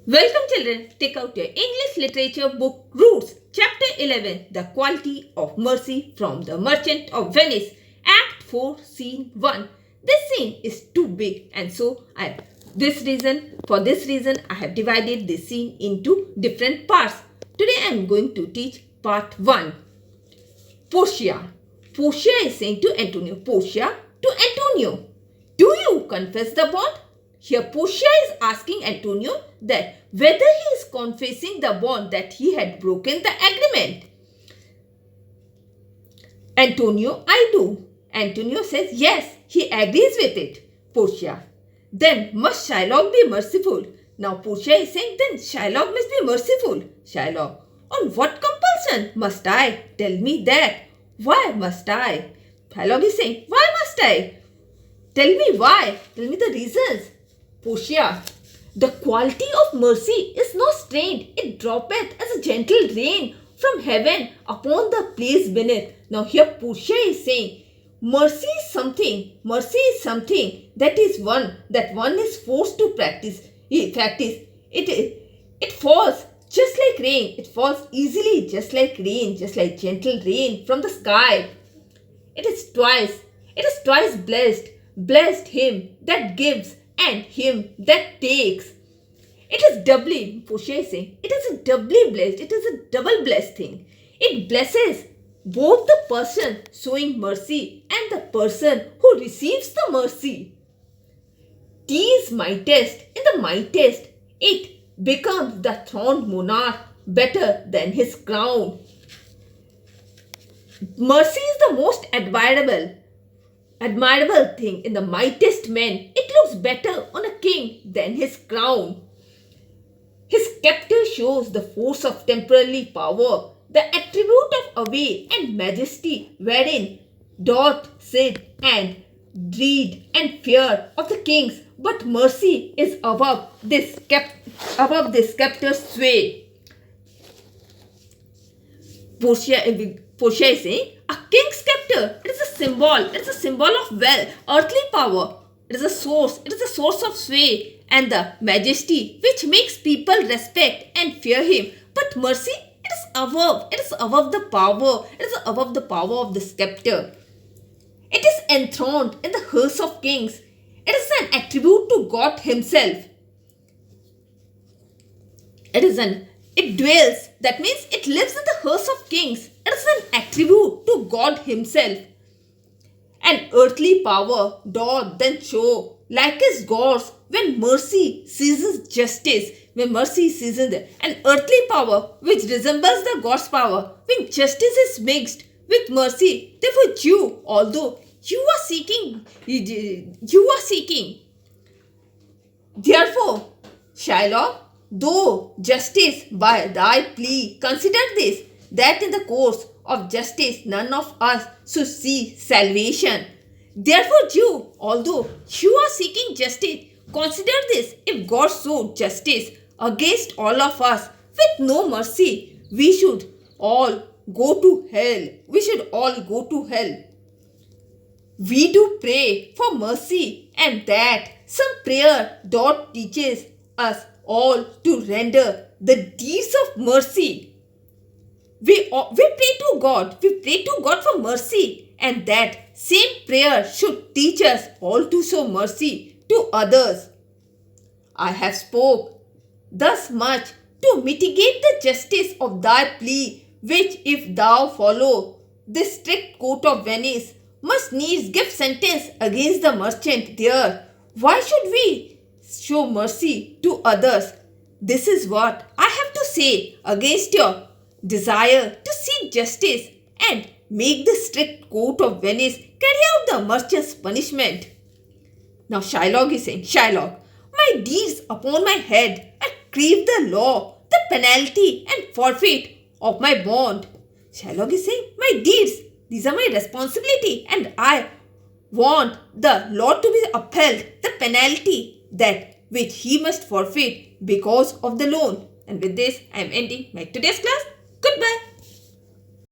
Welcome children, take out your English literature book Roots, chapter 11, The Quality of Mercy from the Merchant of Venice, Act 4, Scene 1. This scene is too big and so for this reason I have divided this scene into different parts. Today I am going to teach part 1. Portia. Portia is saying to Antonio. Portia to Antonio. Do you confess the bond? Here Portia is asking Antonio that whether he is confessing the bond that he had broken the agreement. Antonio, I do. Antonio says yes, he agrees with it. Portia, then must Shylock be merciful? Now Portia is saying then Shylock must be merciful. Shylock, on what compulsion must I? Tell me that. Why must I? Shylock is saying, why must I? Tell me why. Tell me the reasons. Portia, the quality of mercy is not strained. It droppeth as a gentle rain from heaven upon the place beneath. Now here Portia is saying, mercy is something that one is forced to practice. It falls just like rain. It falls easily just like rain, just like gentle rain from the sky. It is twice blessed. Blessed him that gives and him that takes. It is doubly, Portia is saying, it is a doubly blessed, it is a double blessed thing. It blesses both the person showing mercy and the person who receives the mercy. These mightest, in the mightest, it becomes the throned monarch better than his crown. Mercy is the most admirable thing in the mightiest men. It looks better on a king than his crown. His scepter shows the force of temporary power, the attribute of away and majesty wherein doth sit and dread and fear of the kings, but mercy is above this scepter's sway. Portia is saying, a king's scepter, it is a symbol of wealth, earthly power. It is a source of sway and the majesty which makes people respect and fear him. But mercy, it is above the power of the scepter. It is enthroned in the hearse of kings. It is an attribute to God himself. It dwells, that means it lives in the hearse of kings. It is an attribute to God himself. An earthly power doth then show like his gods when mercy seizes justice. When mercy seizes an earthly power which resembles the God's power, when justice is mixed with mercy. Therefore you, although you are seeking, therefore Shylock, though justice by thy plea, consider this, that in the course of justice none of us should see salvation. Therefore, Jew, although you are seeking justice, consider this, if God showed justice against all of us with no mercy, we should all go to hell. We do pray for mercy, and that some prayer doth teaches us all to render the deeds of mercy. We pray to God for mercy, and that same prayer should teach us all to show mercy to others. I have spoke thus much to mitigate the justice of thy plea, which if thou follow this strict court of Venice, must needs give sentence against the merchant there. Why should we show mercy to others? This is what I have to say against your desire to seek justice and make the strict court of Venice carry out the merchant's punishment. Now Shylock is saying, Shylock, my deeds upon my head, I crave the law, the penalty and forfeit of my bond. Shylock is saying, my deeds, these are my responsibility, and I want the law to be upheld, the penalty that which he must forfeit because of the loan. And with this, I am ending my today's class. Goodbye.